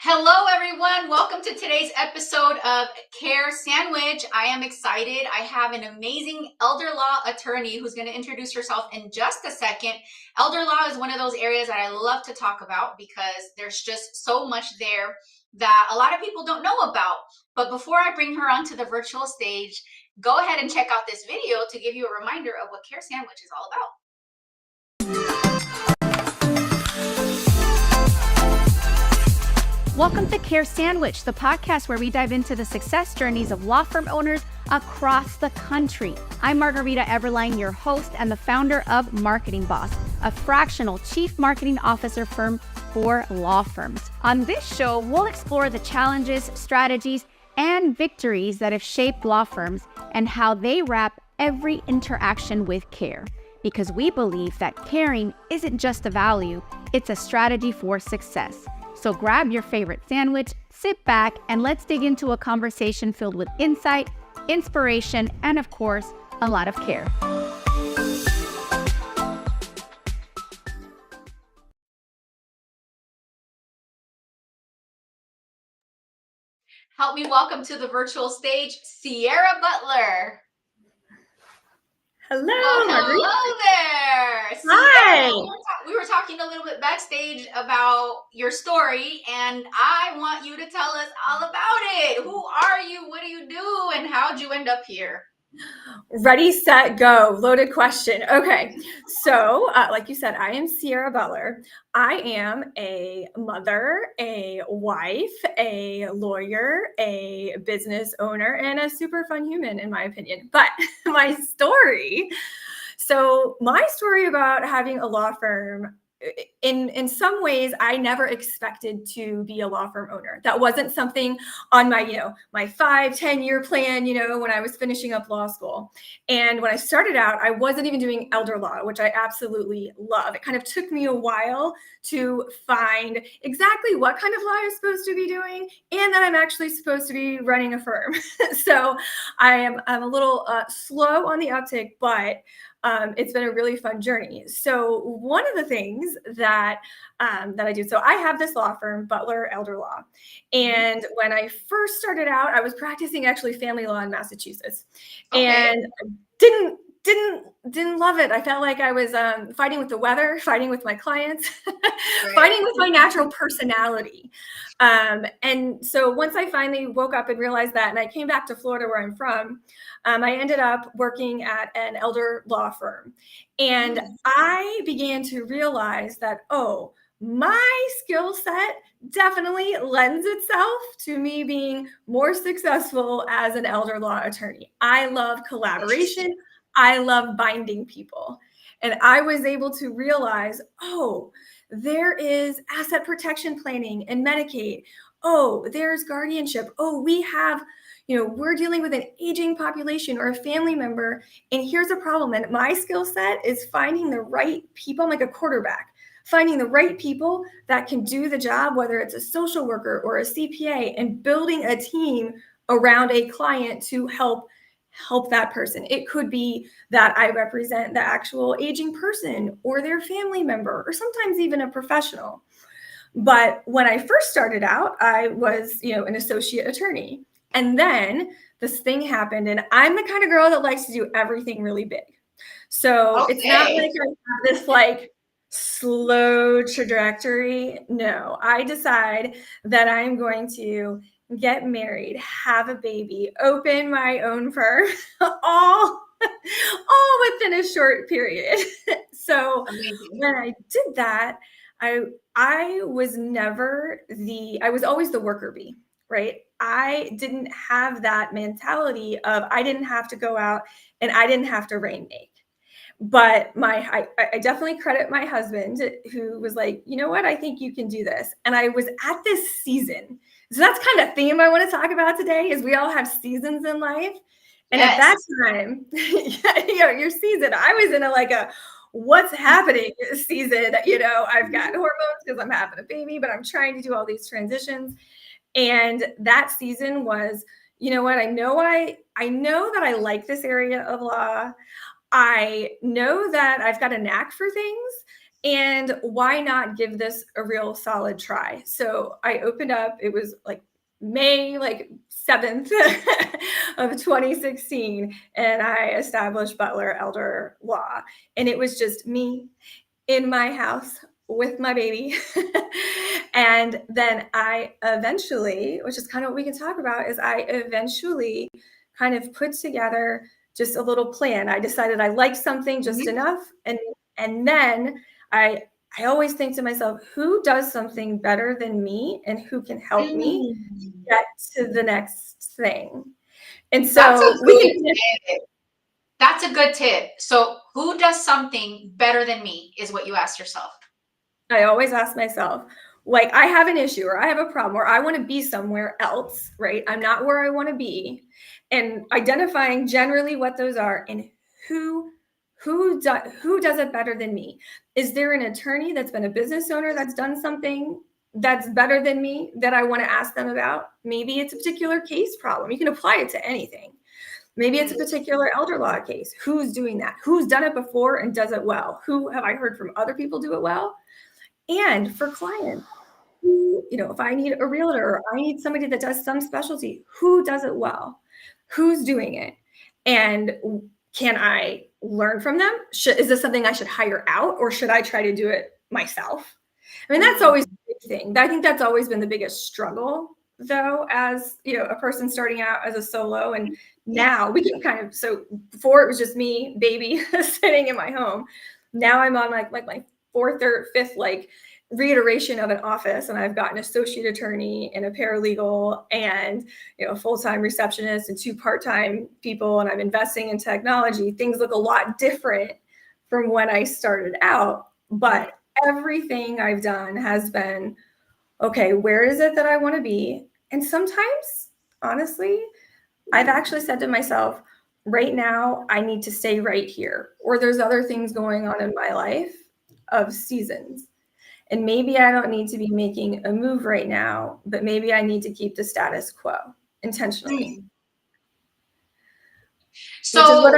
Hello, everyone. Welcome to today's episode of Care Sandwich. I am excited. I have an amazing elder law attorney who's going to introduce herself in just a second. Elder law is one of those areas that I love to talk about because there's just so much there that a lot of people don't know about. But before I bring her onto the virtual stage, go ahead and check out this video to give you a reminder of what Care Sandwich is all about. Welcome to Care Sandwich, the podcast where we dive into the success journeys of law firm owners across the country. I'm Margarita Everline, your host and the founder of Marketing Boss, a fractional chief marketing officer firm for law firms. On this show, we'll explore the challenges, strategies, and victories that have shaped law firms and how they wrap every interaction with care. Because we believe that caring isn't just a value, it's a strategy for success. So grab your favorite sandwich, sit back, and let's dig into a conversation filled with insight, inspiration, and of course, a lot of care. Help me welcome to the virtual stage, Sierra Butler. Hello, hello there. Hi. We were talking a little bit backstage about your story, and I want you to tell us all about it. Who are you? What do you do? And how'd you end up here? Ready, set, go. Loaded question. Okay. So, like you said, I am Sierra Butler. I am a mother, a wife, a lawyer, a business owner, and a super fun human, in my opinion. But my story about having a law firm, in some ways, I never expected to be a law firm owner. That wasn't something on my, my 5-10 year plan, when I was finishing up law school. And when I started out, I wasn't even doing elder law, which I absolutely love. It kind of took me a while to find exactly what kind of law I was supposed to be doing and that I'm actually supposed to be running a firm. So I'm a little slow on the uptick, but it's been a really fun journey. So one of the things that I do, so I have this law firm, Butler Elder Law. And when I first started out, I was practicing actually family law in Massachusetts, and didn't love it. I felt like I was fighting with the weather, fighting with my clients, fighting with my natural personality. And so once I finally woke up and realized that, and I came back to Florida where I'm from, I ended up working at an elder law firm. And I began to realize that, my skill set definitely lends itself to me being more successful as an elder law attorney. I love collaboration. I love binding people. And I was able to realize, there is asset protection planning and Medicaid. There's guardianship. We have, we're dealing with an aging population or a family member. And here's a problem. And my skill set is finding the right people. I'm like a quarterback, finding the right people that can do the job, whether it's a social worker or a CPA, and building a team around a client to help that person. It could be that I represent the actual aging person or their family member, or sometimes even a professional. But when I first started out, I was, an associate attorney. And then this thing happened, and I'm the kind of girl that likes to do everything really big. So It's not like I have this slow trajectory. No, I decide that I'm going to get married, have a baby, open my own firm, all within a short period. So when I did that, I was always the worker bee, right? I didn't have that mentality of I didn't have to go out and I didn't have to rainmake. But I definitely credit my husband, who was like, you know what, I think you can do this. And I was at this season. So that's kind of theme I want to talk about today, is we all have seasons in life. And at that time, your season, I was in a what's happening season. I've got hormones because I'm having a baby, but I'm trying to do all these transitions. And that season was, you know what, I know that I like this area of law. I know that I've got a knack for things, And why not give this a real solid try? So I opened up, it was like May 7th of 2016, and I established Butler Elder Law. And it was just me in my house with my baby. And then I eventually, which is kind of what we can talk about, is I eventually kind of put together just a little plan. I decided I liked something just enough, and then I always think to myself, who does something better than me and who can help me get to the next thing? And That's a so we good can tip. That's a good tip. So who does something better than me is what you asked yourself. I always ask myself, like, I have an issue or I have a problem or I want to be somewhere else, right? I'm not where I want to be. And identifying generally what those are and who does it better than me? Is there an attorney that's been a business owner that's done something that's better than me that I want to ask them about? Maybe it's a particular case problem. You can apply it to anything. Maybe it's a particular elder law case. Who's doing that? Who's done it before and does it well? Who have I heard from other people do it well? And for clients, who, if I need a realtor or I need somebody that does some specialty, who does it well? Who's doing it? And can I learn from them? Is this something I should hire out or should I try to do it myself? I mean, that's always the big thing. I think that's always been the biggest struggle, though, as a person starting out as a solo. And now we can so before it was just me, baby, sitting in my home. Now I'm on like my fourth or fifth reiteration of an office, and I've got an associate attorney and a paralegal and a full-time receptionist and 2 part-time people, and I'm investing in technology. Things look a lot different from when I started out, but everything I've done has been, okay, where is it that I want to be? And sometimes, honestly, I've actually said to myself, right now I need to stay right here, or there's other things going on in my life of seasons. And maybe I don't need to be making a move right now, but maybe I need to keep the status quo intentionally. So,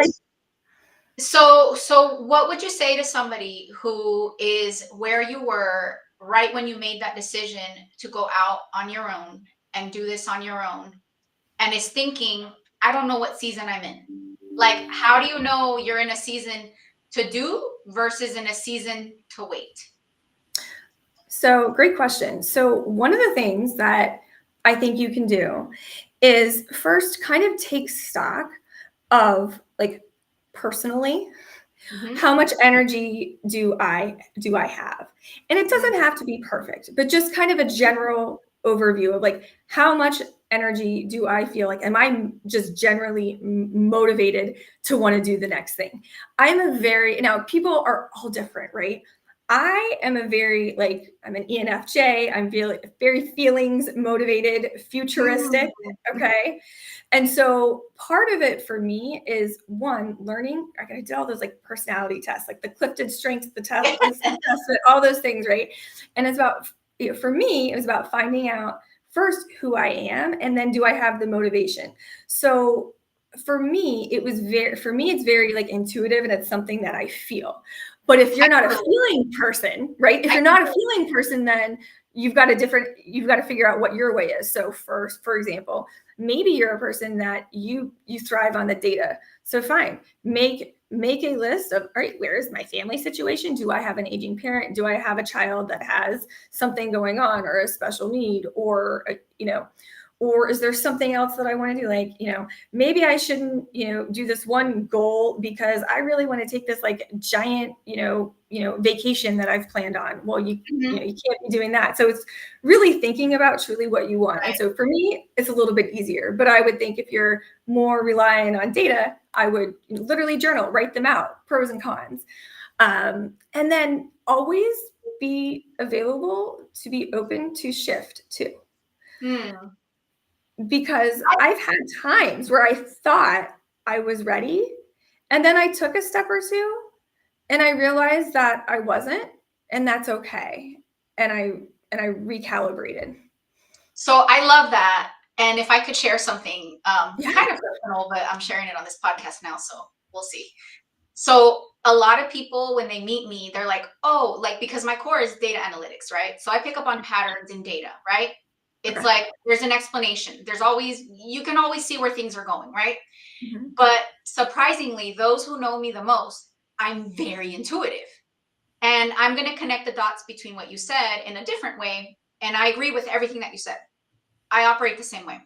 what would you say to somebody who is where you were right when you made that decision to go out on your own and do this on your own and is thinking, I don't know what season I'm in? Like, how do you know you're in a season to do versus in a season to wait? So, great question. So, one of the things that I think you can do is first kind of take stock of personally, how much energy do I have? And it doesn't have to be perfect, but just kind of a general overview of how much energy do I feel like? Am I just generally motivated to want to do the next thing? Now people are all different, right? I am I'm an ENFJ. I'm very feelings motivated, futuristic. Okay. And so part of it for me is one, learning. I did all those personality tests, the Clifton Strengths, the test, all those things, right? And it's about, for me, it was about finding out first who I am, and then do I have the motivation? So for me, it's very intuitive, and it's something that I feel. But if you're not a feeling person, right? If you're not a feeling person, then you've got to figure out what your way is. So for example, maybe you're a person that you thrive on the data. So fine, make a list of, all right, where is my family situation? Do I have an aging parent? Do I have a child that has something going on or a special need, or or is there something else that I want to do? Maybe I shouldn't, do this one goal because I really want to take this giant, vacation that I've planned on. Well, you can't be doing that. So it's really thinking about truly what you want. And so for me, it's a little bit easier, but I would think if you're more relying on data, I would literally journal, write them out, pros and cons. And then always be available to be open to shift too. Because I've had times where I thought I was ready, and then I took a step or two and I realized that I wasn't, and that's okay. And I recalibrated. So I love that. And if I could share something kind of personal, but I'm sharing it on this podcast now, so we'll see. So a lot of people, when they meet me, they're like, oh, like, because my core is data analytics, right? So I pick up on patterns in data, right? It's Okay. like there's an explanation. You can always see where things are going, right? Mm-hmm. But surprisingly, those who know me the most, I'm very intuitive. And I'm going to connect the dots between what you said in a different way. And I agree with everything that you said. I operate the same way.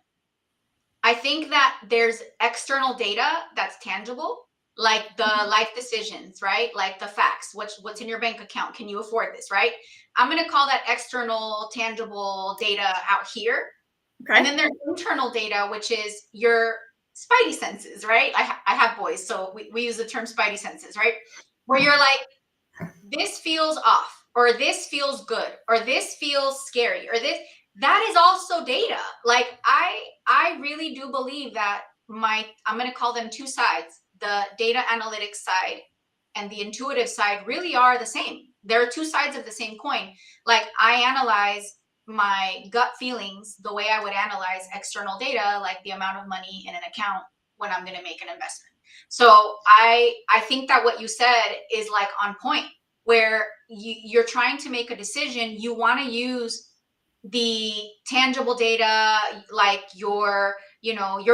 I think that there's external data that's tangible, like the life decisions, right? Like the facts, what's in your bank account? Can you afford this, right? I'm going to call that external tangible data out here. Okay. And then there's internal data, which is your spidey senses, right? I have boys, so we use the term spidey senses, right? Where you're like, this feels off, or this feels good, or this feels scary, or this, that is also data. Like I really do believe that I'm going to call them two sides, the data analytics side and the intuitive side really are the same. They're two sides of the same coin. Like I analyze my gut feelings the way I would analyze external data, like the amount of money in an account when I'm going to make an investment. So I think that what you said is like on point, where you're trying to make a decision. You want to use the tangible data, like your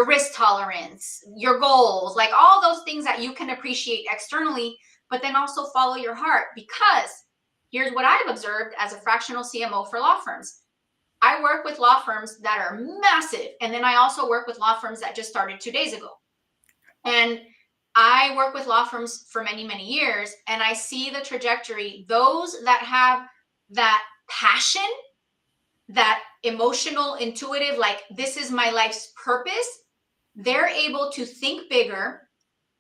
risk tolerance, your goals, like all those things that you can appreciate externally, but then also follow your heart. Because here's what I've observed as a fractional CMO for law firms. I work with law firms that are massive, and then I also work with law firms that just started 2 days ago. And I work with law firms for many, many years, and I see the trajectory. Those that have that passion, that emotional, intuitive, like this is my life's purpose, they're able to think bigger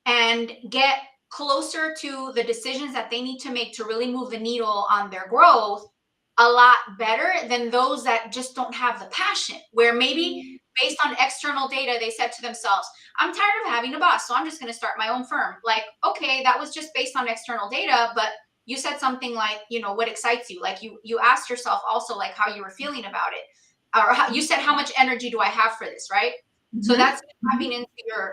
and get closer to the decisions that they need to make to really move the needle on their growth a lot better than those that just don't have the passion, where maybe based on external data they said to themselves, I'm tired of having a boss, so I'm just going to start my own firm. Like, okay, that was just based on external data, but you said something like, what excites you? Like you asked yourself also like how you were feeling about it, or how, you said, how much energy do I have for this, right? So that's tapping into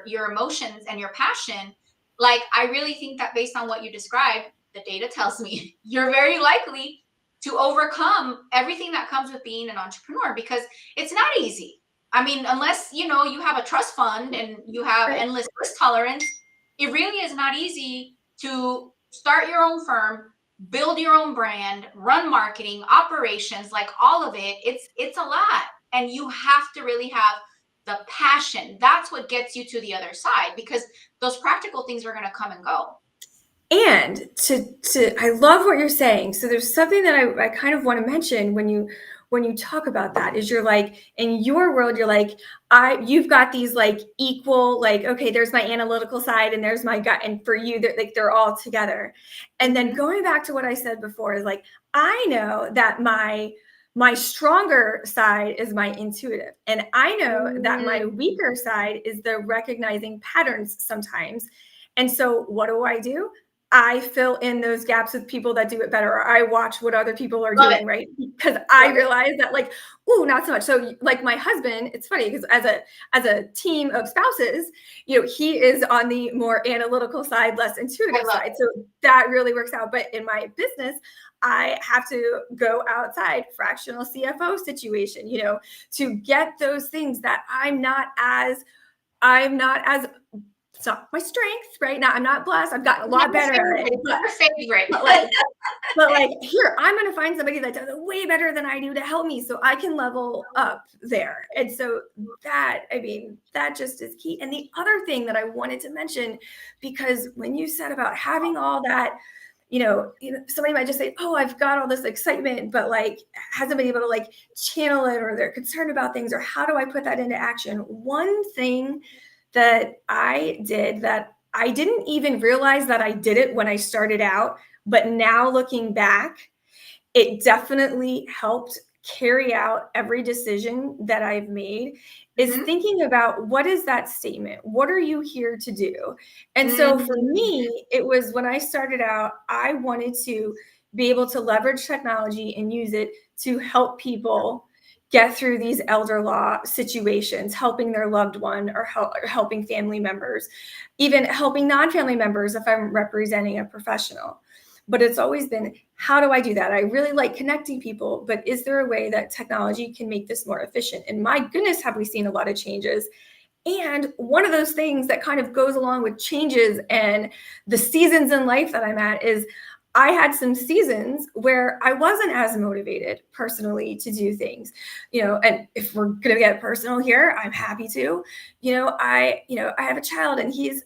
your emotions and your passion. Like, I really think that based on what you described, the data tells me you're very likely to overcome everything that comes with being an entrepreneur, because it's not easy. I mean, unless, you have a trust fund and you have endless risk tolerance, it really is not easy to start your own firm, build your own brand, run marketing, operations, like all of it. It's a lot. And you have to really have the passion. That's what gets you to the other side, because those practical things are going to come and go. And I love what you're saying. So there's something that I kind of want to mention when you talk about that, is you're like, in your world, you're like, you've got these like equal, like, okay, there's my analytical side and there's my gut. And for you, they're all together. And then going back to what I said before is like, I know that my stronger side is my intuitive. And I know that my weaker side is the recognizing patterns sometimes. And so what do? I fill in those gaps with people that do it better, or I watch what other people are doing, right? Because I realize that like, ooh, not so much. So like my husband, it's funny because as a team of spouses, he is on the more analytical side, less intuitive side. So that really works out. But in my business, I have to go outside, fractional CFO situation, to get those things that I'm not as it's not my strength, right? Now I'm not blessed. I've gotten a lot better at it. But like here, I'm going to find somebody that does it way better than I do to help me so I can level up there. And so that just is key. And the other thing that I wanted to mention, because when you said about having all that, somebody might just say, oh, I've got all this excitement, but like hasn't been able to like channel it, or they're concerned about things, or how do I put that into action? One thing that I did that I didn't even realize that I did it when I started out, but now looking back, it definitely helped carry out every decision that I've made, is thinking about, what is that statement? What are you here to do? And so for me, it was, when I started out, I wanted to be able to leverage technology and use it to help people get through these elder law situations, helping their loved one or helping family members, even helping non-family members if I'm representing a professional. But it's always been, how do I do that? I really like connecting people, but is there a way that technology can make this more efficient? And my goodness, have we seen a lot of changes. And one of those things that kind of goes along with changes and the seasons in life that I'm at is I had some seasons where I wasn't as motivated personally to do things, and if we're going to get personal here, I'm happy to, I have a child and he's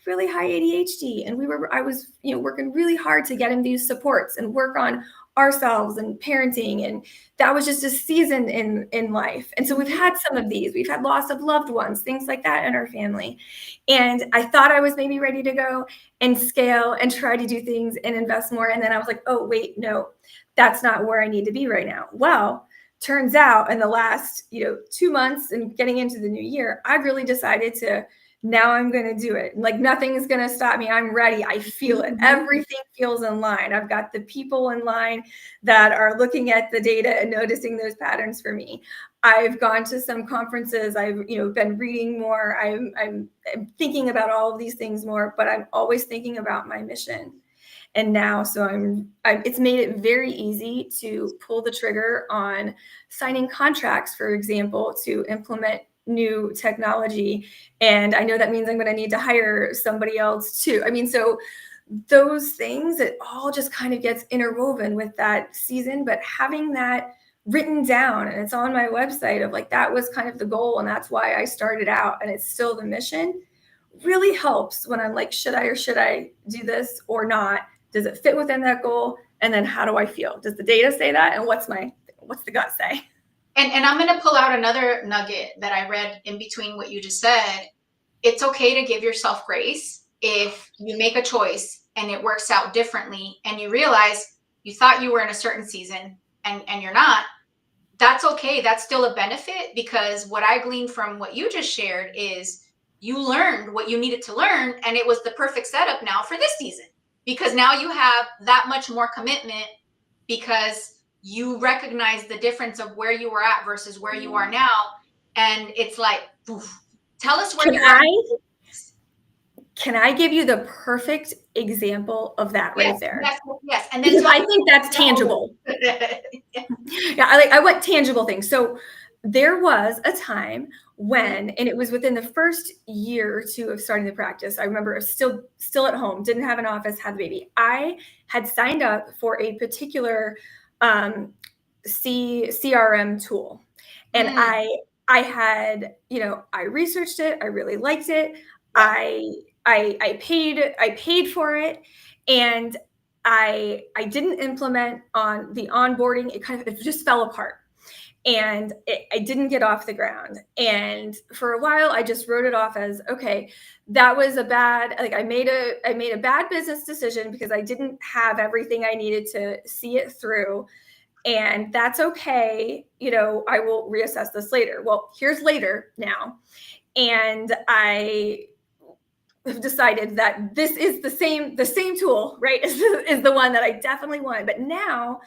really high ADHD, and I was, working really hard to get him these supports and work on ourselves and parenting. And that was just a season in life. And so we've had some of these, we've had loss of loved ones, things like that in our family. And I thought I was maybe ready to go and scale and try to do things and invest more. And then I was like, oh, wait, no, that's not where I need to be right now. Well, turns out in the last, 2 months and getting into the new year, I've really decided to, now I'm going to do it. Like nothing is going to stop me. I'm ready. I feel it. Everything feels in line. I've got the people in line that are looking at the data and noticing those patterns for me. I've gone to some conferences. I've, been reading more. I'm thinking about all of these things more, but I'm always thinking about my mission. And now, so it's made it very easy to pull the trigger on signing contracts, for example, to implement new technology. And I know that means I'm going to need to hire somebody else too. I mean, so those things, it all just kind of gets interwoven with that season, but having that written down and it's on my website of like, that was kind of the goal. And that's why I started out, and it's still the mission, really helps when I'm like, should I do this or not? Does it fit within that goal? And then how do I feel? Does the data say that? And what's the gut say? And I'm going to pull out another nugget that I read in between what you just said. It's okay to give yourself grace if you make a choice and it works out differently and you realize you thought you were in a certain season and you're not. That's okay. That's still a benefit, because what I gleaned from what you just shared is you learned what you needed to learn, and it was the perfect setup now for this season, because now you have that much more commitment because you recognize the difference of where you were at versus where you are now. And it's like, oof. Tell us where Can I give you the perfect example of that right there? Yes. And then I think that's tangible. Yeah, I want tangible things. So there was a time when, and it was within the first year or two of starting the practice, I remember still at home, didn't have an office, had the baby. I had signed up for a particular CRM tool. And I had, I researched it. I really liked it. I paid for it, and I didn't implement on the onboarding. It just fell apart, and I didn't get off the ground. And for a while, I just wrote it off as, okay, that was I made a bad business decision because I didn't have everything I needed to see it through. And that's okay. I will reassess this later. Well, here's later now. And I have decided that this is the same tool, right? Is the one that I definitely want. But now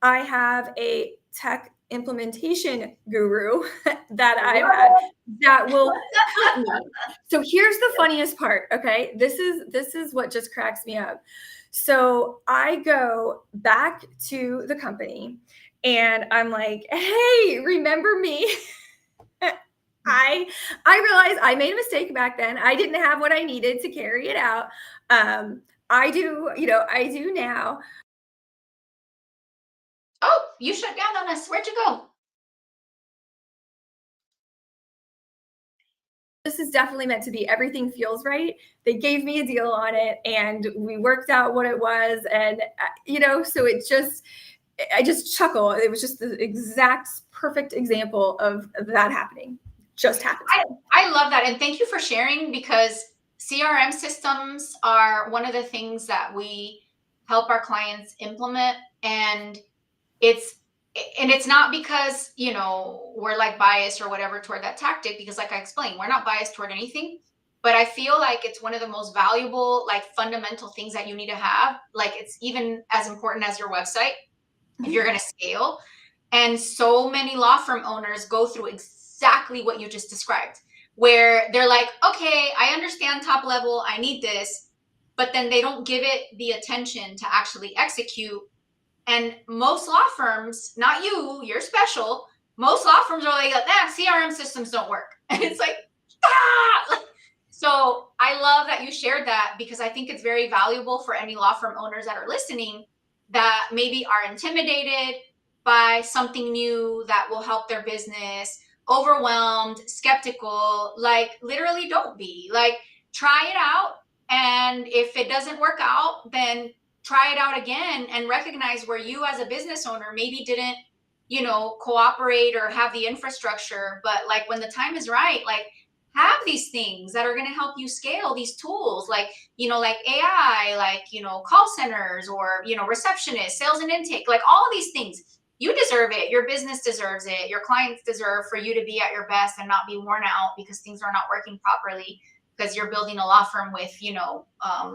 I have a tech implementation guru that I've had that will help me. So here's the funniest part. Okay. This is what just cracks me up. So I go back to the company and I'm like, hey, remember me? I realized I made a mistake back then. I didn't have what I needed to carry it out. I do now. Oh, you shut down on us. Where'd you go? This is definitely meant to be. Everything feels right. They gave me a deal on it and we worked out what it was. And, so I just chuckle. It was just the exact perfect example of that happening. Just happened. I love that. And thank you for sharing, because CRM systems are one of the things that we help our clients implement. And it's not because, we're like biased or whatever toward that tactic, because like I explained, we're not biased toward anything, but I feel like it's one of the most valuable, like fundamental things that you need to have. Like it's even as important as your website if you're going to scale. And so many law firm owners go through exactly what you just described, where they're like, okay, I understand top level, I need this, but then they don't give it the attention to actually execute. And most law firms, not you, you're special. Most law firms are like, CRM systems don't work. And it's like, ah! So I love that you shared that, because I think it's very valuable for any law firm owners that are listening that maybe are intimidated by something new that will help their business, overwhelmed, skeptical. Like, literally don't be. Like, try it out. And if it doesn't work out, then try it out again, and recognize where you as a business owner maybe didn't, cooperate or have the infrastructure. But like, when the time is right, like, have these things that are going to help you scale, these tools like, like AI, like, call centers, or, receptionists, sales and intake, like all of these things. You deserve it. Your business deserves it. Your clients deserve for you to be at your best and not be worn out because things are not working properly, because you're building a law firm with,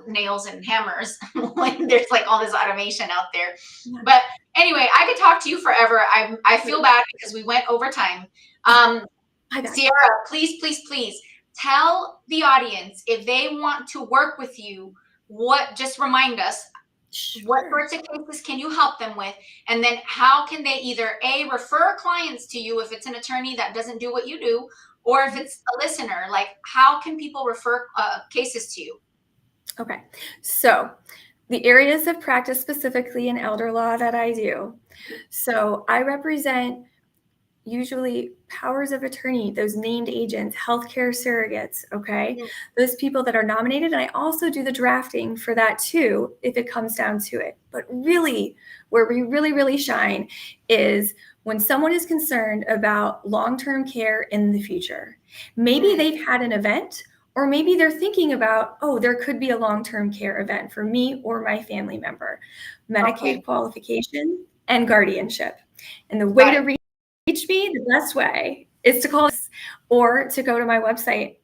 nails and hammers. When there's like all this automation out there. Yeah. But anyway, I could talk to you forever. I feel bad because we went over time. Sierra, please tell the audience, if they want to work with you, just remind us, what sorts of cases can you help them with? And then how can they either refer clients to you if it's an attorney that doesn't do what you do, or if it's a listener, like how can people refer cases to you? Okay. So the areas of practice specifically in elder law that I do. So I represent usually powers of attorney, those named agents, healthcare surrogates, okay? Mm-hmm. Those people that are nominated. And I also do the drafting for that too, if it comes down to it. But really, where we really shine is when someone is concerned about long-term care in the future. Maybe they've had an event, or maybe they're thinking about, there could be a long-term care event for me or my family member. Medicaid qualification and guardianship. And the way to reach me, the best way is to call us or to go to my website,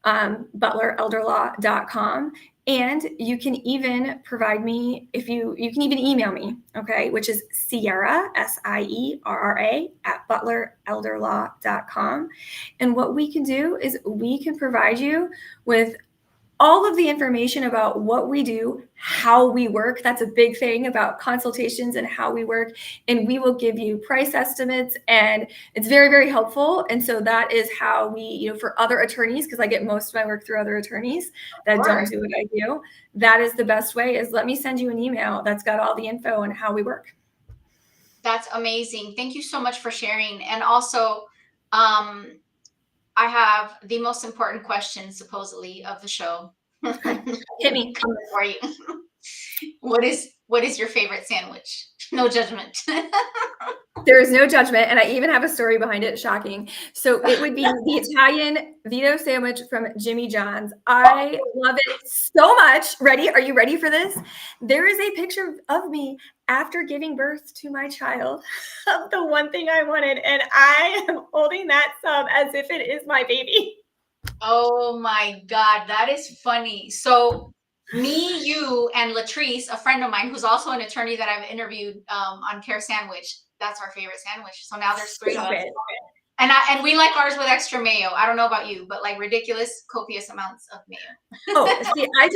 butlerelderlaw.com. And you can even provide me, you can even email me, okay, which is Sierra, SIERRA, @butlerelderlaw.com. And what we can do is we can provide you with all of the information about what we do, how we work. That's a big thing about consultations and how we work. And we will give you price estimates, and it's very helpful. And so that is how we, for other attorneys, because I get most of my work through other attorneys that don't do what I do. That is the best way, is let me send you an email that's got all the info on how we work. That's amazing. Thank you so much for sharing. And also, I have the most important question, supposedly, of the show. Hit me. Coming for you. What is your favorite sandwich? No judgment. There is no judgment, and I even have a story behind it. Shocking. So it would be the Italian Vito sandwich from Jimmy John's. I love it so much. Ready? Are you ready for this? There is a picture of me after giving birth to my child of the one thing I wanted, and I am holding that sub as if it is my baby. Oh my God, that is funny. So me, you, and Latrice, a friend of mine who's also an attorney that I've interviewed on Care Sandwich, that's our favorite sandwich. So now there's 3 of us. And we like ours with extra mayo. I don't know about you, but like ridiculous, copious amounts of mayo. See, I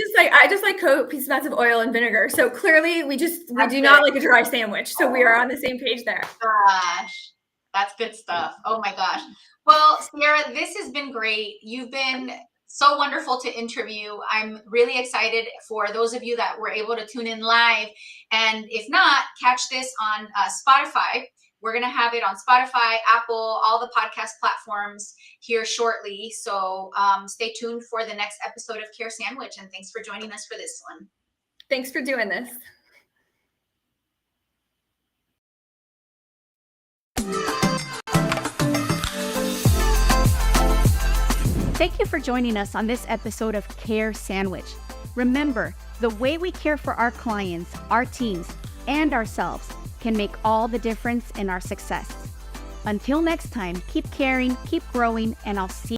just like copious amounts of oil and vinegar. So clearly we do not like a dry sandwich. So we are on the same page there. Gosh, that's good stuff. Oh my gosh. Well, Sierra, this has been great. You've been so wonderful to interview. I'm really excited for those of you that were able to tune in live. And if not, catch this on Spotify. We're going to have it on Spotify, Apple, all the podcast platforms here shortly. So stay tuned for the next episode of Care Sandwich. And thanks for joining us for this one. Thanks for doing this. Thank you for joining us on this episode of Care Sandwich. Remember, the way we care for our clients, our teams, and ourselves can make all the difference in our success. Until next time, keep caring, keep growing, and I'll see you.